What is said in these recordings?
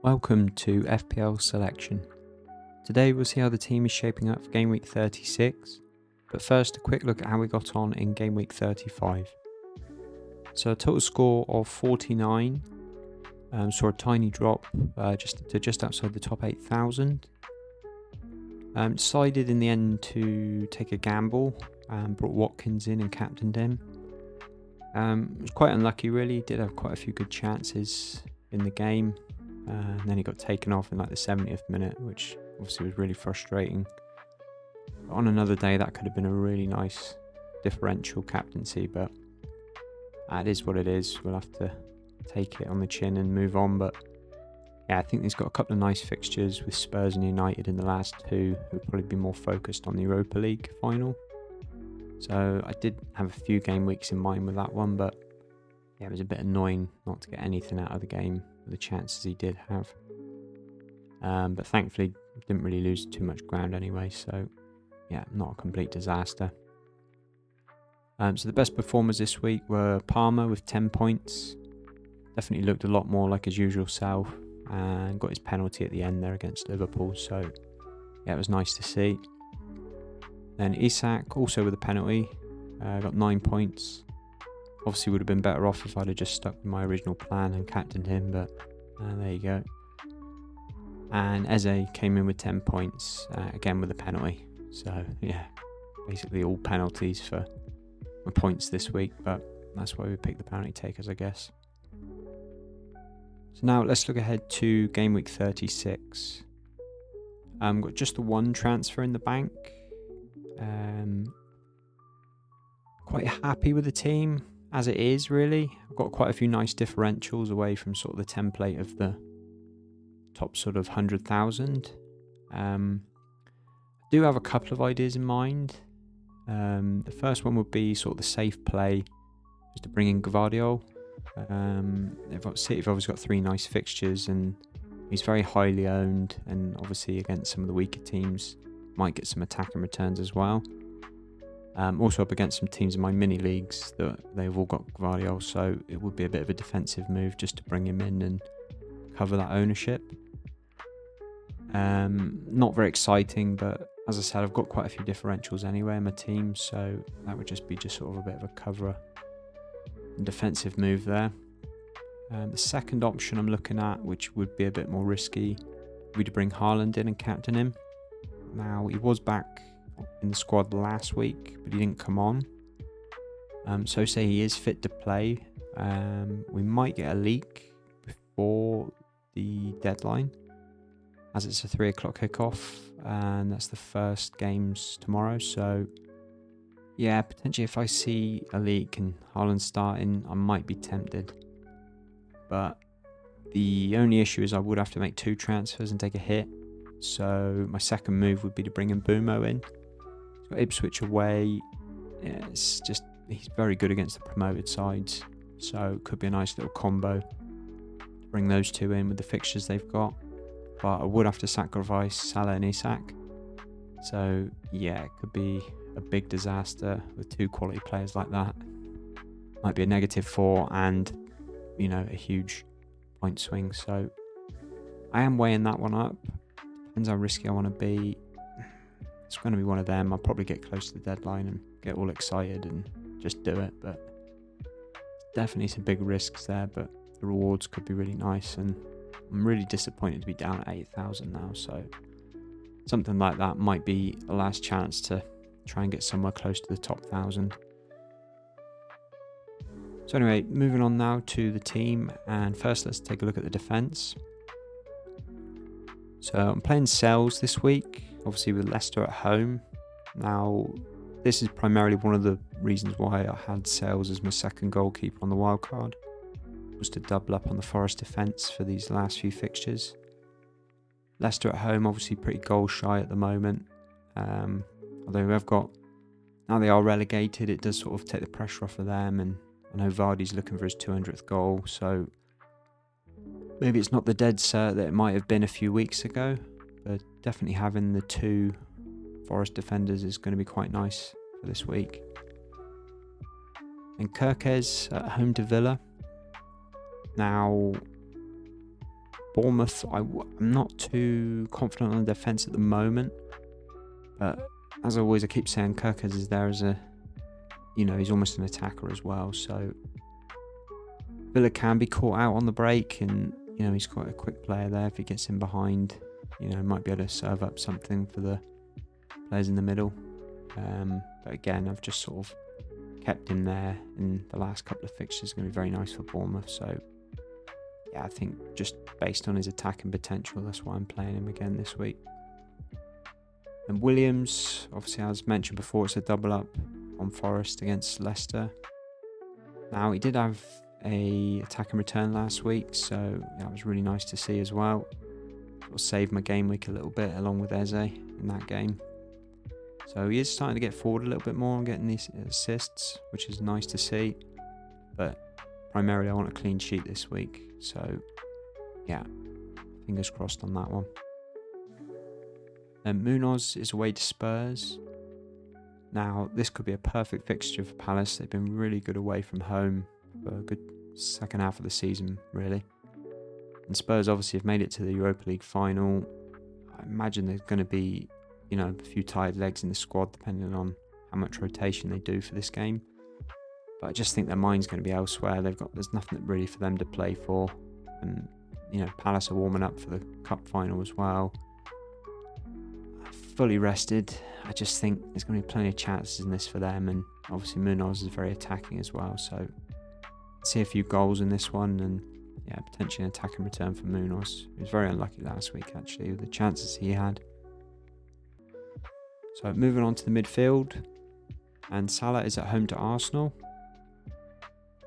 Welcome to FPL Selection. Today we'll see how the team is shaping up for Game Week 36, but first a quick look at how we got on in Game Week 35. So a total score of 49, saw a tiny drop just outside the top 8,000. Decided in the end to take a gamble and brought Watkins in and captained him. Was quite unlucky really, did have quite a few good chances in the game. And then he got taken off in like the 70th minute, which obviously was really frustrating. But on another day, that could have been a really nice differential captaincy, but it is what it is. We'll have to take it on the chin and move on. But yeah, I think he's got a couple of nice fixtures with Spurs and United in the last two, who'll probably be more focused on the Europa League final. So I did have a few game weeks in mind with that one, but yeah, it was a bit annoying not to get anything out of the game with the chances he did have. But thankfully, didn't really lose too much ground anyway, so yeah, not a complete disaster. So the best performers this week were Palmer with 10 points. Definitely looked a lot more like his usual self and got his penalty at the end there against Liverpool, so yeah, it was nice to see. Then Isak, also with a penalty, got 9 points. Obviously would have been better off if I'd have just stuck with my original plan and captained him, but there you go. And Eze came in with 10 points, again with a penalty. So yeah, basically all penalties for my points this week, but that's why we picked the penalty takers, I guess. So now let's look ahead to Game Week 36. Got just the one transfer in the bank. Quite happy with the team as it is, really. I've got quite a few nice differentials away from sort of the template of the top sort of 100,000. I do have a couple of ideas in mind. The first one would be sort of the safe play, is to bring in Gvardiol. City have obviously got three nice fixtures and he's very highly owned, and obviously against some of the weaker teams might get some attacking returns as well. Also up against some teams in my mini leagues that they've all got Gvardiol, so it would be a bit of a defensive move just to bring him in and cover that ownership. Not very exciting, but as I said, I've got quite a few differentials anyway in my team, so that would just be sort of a bit of a cover and defensive move there. The second option I'm looking at, which would be a bit more risky, would be to bring Haaland in and captain him. Now, he was back in the squad last week, but he didn't come on. So say he is fit to play. We might get a leak before the deadline, as it's a 3 o'clock kickoff, and that's the first games tomorrow. So yeah, potentially if I see a leak and Haaland starting, I might be tempted. But the only issue is I would have to make 2 transfers and take a hit. So my second move would be to bring in Bumo in. He's got Ipswich away. Yeah, it's just, he's very good against the promoted sides. So it could be a nice little combo to bring those two in with the fixtures they've got. But I would have to sacrifice Salah and Isak. So yeah, it could be a big disaster with 2 quality players like that. Might be a -4 and, you know, a huge point swing. So I am weighing that one up. Depends how risky I want to be. It's going to be one of them. I'll probably get close to the deadline and get all excited and just do it. But definitely some big risks there, but the rewards could be really nice. And I'm really disappointed to be down at 8,000 now. So something like that might be a last chance to try and get somewhere close to the top 1,000. So anyway, moving on now to the team. And first, let's take a look at the defence. So I'm playing Sells this week, obviously with Leicester at home. Now, this is primarily one of the reasons why I had Sells as my second goalkeeper on the wildcard, was to double up on the Forest defence for these last few fixtures. Leicester at home, obviously pretty goal shy at the moment. Although now they are relegated, it does sort of take the pressure off of them, and I know Vardy's looking for his 200th goal, so maybe it's not the dead cert that it might have been a few weeks ago, but definitely having the 2 Forest defenders is going to be quite nice for this week. And Kirkes at home to Villa. Now, Bournemouth, I'm not too confident on the defence at the moment, but as always, I keep saying Kirkers is there as a, he's almost an attacker as well, so Villa can be caught out on the break, and he's quite a quick player there. If he gets in behind, might be able to serve up something for the players in the middle. But again, I've just sort of kept him there in the last couple of fixtures. Going to be very nice for Bournemouth, so yeah, I think just based on his attacking potential, that's why I'm playing him again this week. And Williams, obviously as mentioned before, it's a double up on Forest against Leicester. Now, he did have a attack and return last week, so that was really nice to see as well. Sort of saved my game week a little bit along with Eze in that game. So he is starting to get forward a little bit more and getting these assists, which is nice to see. But primarily I want a clean sheet this week, so yeah, fingers crossed on that one. Then Munoz is away to Spurs. Now, this could be a perfect fixture for Palace. They've been really good away from home for a good second half of the season, really. And Spurs obviously have made it to the Europa League final. I imagine there's going to be, a few tired legs in the squad, depending on how much rotation they do for this game. But I just think their mind's going to be elsewhere. There's nothing really for them to play for. And, Palace are warming up for the cup final as well. Fully rested. I just think there's going to be plenty of chances in this for them, and obviously Munoz is very attacking as well, so see a few goals in this one, and yeah, potentially an attack and return for Munoz. He was very unlucky last week actually with the chances he had. So moving on to the midfield, and Salah is at home to Arsenal.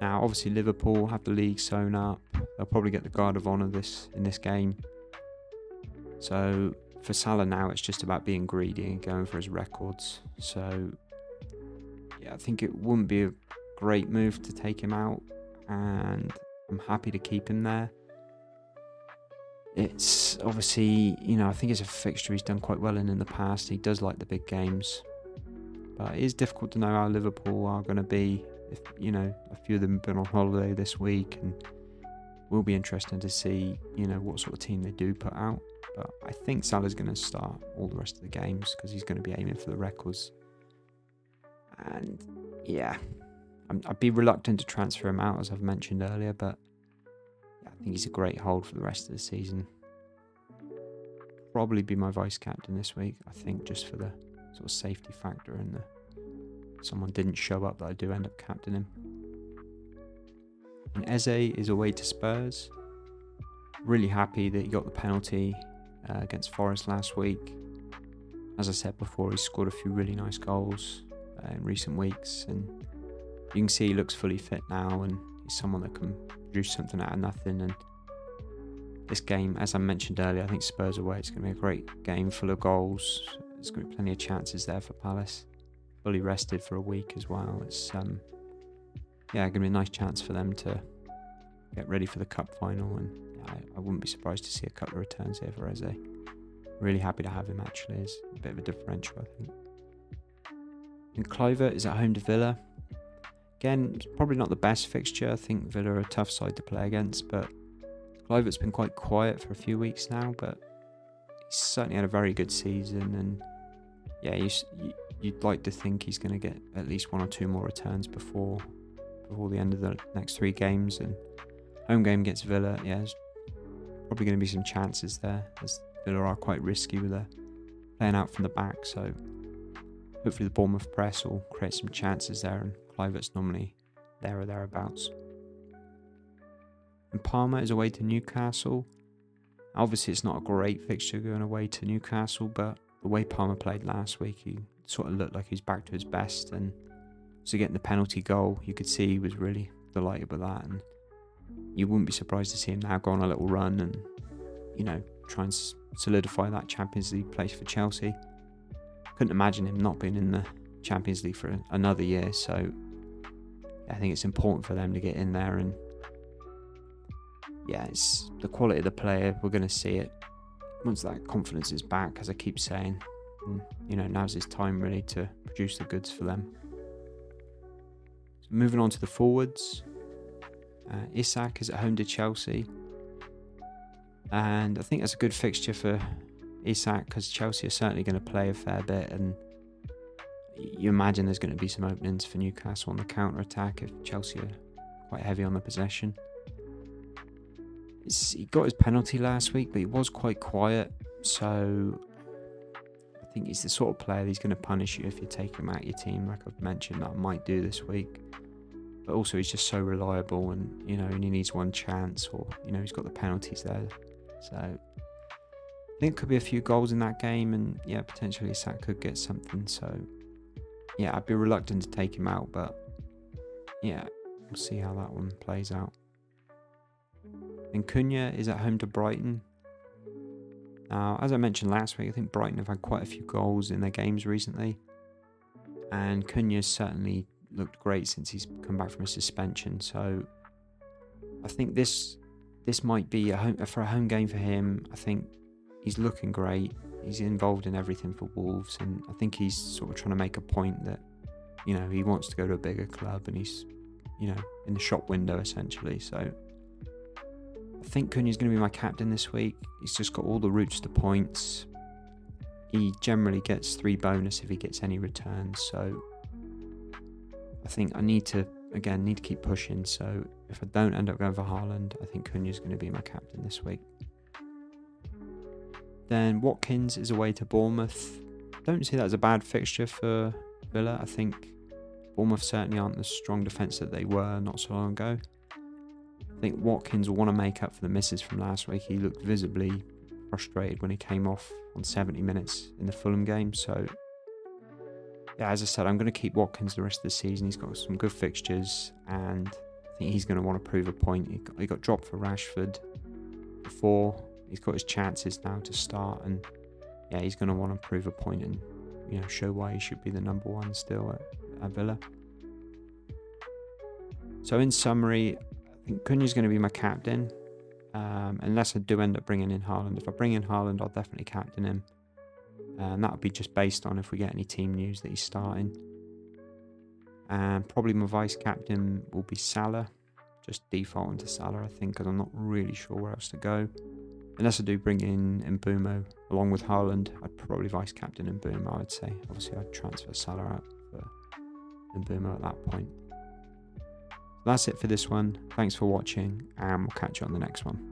Now obviously Liverpool have the league sewn up. They'll probably get the guard of honour in this game. So for Salah now, it's just about being greedy and going for his records. So yeah, I think it wouldn't be a great move to take him out, and I'm happy to keep him there. It's obviously, I think it's a fixture he's done quite well in the past. He does like the big games, but it is difficult to know how Liverpool are going to be if, a few of them have been on holiday this week, and will be interesting to see, what sort of team they do put out. But I think Salah's going to start all the rest of the games because he's going to be aiming for the records. And yeah, I'd be reluctant to transfer him out, as I've mentioned earlier, but yeah, I think he's a great hold for the rest of the season. Probably be my vice captain this week, I think, just for the sort of safety factor, and someone didn't show up that I do end up captaining him. And Eze is away to Spurs. Really happy that he got the penalty against Forest last week. As I said before, he's scored a few really nice goals in recent weeks, and you can see he looks fully fit now, and he's someone that can produce something out of nothing. And this game, as I mentioned earlier, I think Spurs away, it's going to be a great game full of goals. There's going to be plenty of chances there for Palace. Fully rested for a week as well. It's going to be a nice chance for them to get ready for the cup final, and I wouldn't be surprised to see a couple of returns here for Eze. Really happy to have him actually. It's a bit of a differential, I think. And Kluivert is at home to Villa. Again, it's probably not the best fixture. I think Villa are a tough side to play against, but Kluivert's been quite quiet for a few weeks now, but he's certainly had a very good season, and yeah, you'd like to think he's going to get at least one or two more returns before the end of the next 3 games. And home game against Villa, yeah, there's probably going to be some chances there, as Villa are quite risky with their playing out from the back, so hopefully the Bournemouth press will create some chances there, and Kluivert's normally there or thereabouts. And Palmer is away to Newcastle. Obviously it's not a great fixture going away to Newcastle, but the way Palmer played last week, he sort of looked like he's back to his best, and so getting the penalty goal, you could see he was really delighted with that, and you wouldn't be surprised to see him now go on a little run and, try and solidify that Champions League place for Chelsea. Couldn't imagine him not being in the Champions League for another year, so I think it's important for them to get in there, and yeah, it's the quality of the player. We're going to see it once that confidence is back, as I keep saying. And, now's his time really to produce the goods for them. So moving on to the forwards, Isak is at home to Chelsea. And I think that's a good fixture for Isak, because Chelsea are certainly going to play a fair bit, and you imagine there's going to be some openings for Newcastle on the counter-attack if Chelsea are quite heavy on the possession. He got his penalty last week, but he was quite quiet, so I think he's the sort of player he's going to punish you if you take him out of your team, like I've mentioned that I might do this week. But also he's just so reliable, and he only needs one chance, or he's got the penalties there. So I think it could be a few goals in that game, and yeah, potentially Isak could get something. So yeah, I'd be reluctant to take him out, but yeah, we'll see how that one plays out. And Cunha is at home to Brighton. Now, as I mentioned last week, I think Brighton have had quite a few goals in their games recently, and Cunha's certainly looked great since he's come back from a suspension. So I think this might be for a home game for him. I think he's looking great. He's involved in everything for Wolves, and I think he's sort of trying to make a point that he wants to go to a bigger club, and he's in the shop window essentially. So I think Cunha's going to be my captain this week. He's just got all the routes to points. He generally gets 3 bonus if he gets any returns. So I think I need to keep pushing. So if I don't end up going for Haaland, I think Cunha's going to be my captain this week. Then Watkins is away to Bournemouth. Don't see that as a bad fixture for Villa. I think Bournemouth certainly aren't the strong defence that they were not so long ago. I think Watkins will want to make up for the misses from last week. He looked visibly frustrated when he came off on 70 minutes in the Fulham game. So yeah, as I said, I'm going to keep Watkins the rest of the season. He's got some good fixtures, and I think he's going to want to prove a point. He got dropped for Rashford before. He's got his chances now to start, and yeah, he's going to want to prove a point and show why he should be the number 1 still at Villa. So in summary, I think Cunha's going to be my captain, unless I do end up bringing in Haaland. If I bring in Haaland, I'll definitely captain him, and that'll be just based on if we get any team news that he's starting. And probably my vice captain will be Salah, just defaulting to Salah, I think, because I'm not really sure where else to go. Unless I do bring in Mbeumo along with Haaland, I'd probably vice captain Mbeumo, I'd say. Obviously, I'd transfer Salah out for Mbeumo at that point. That's it for this one. Thanks for watching, and we'll catch you on the next one.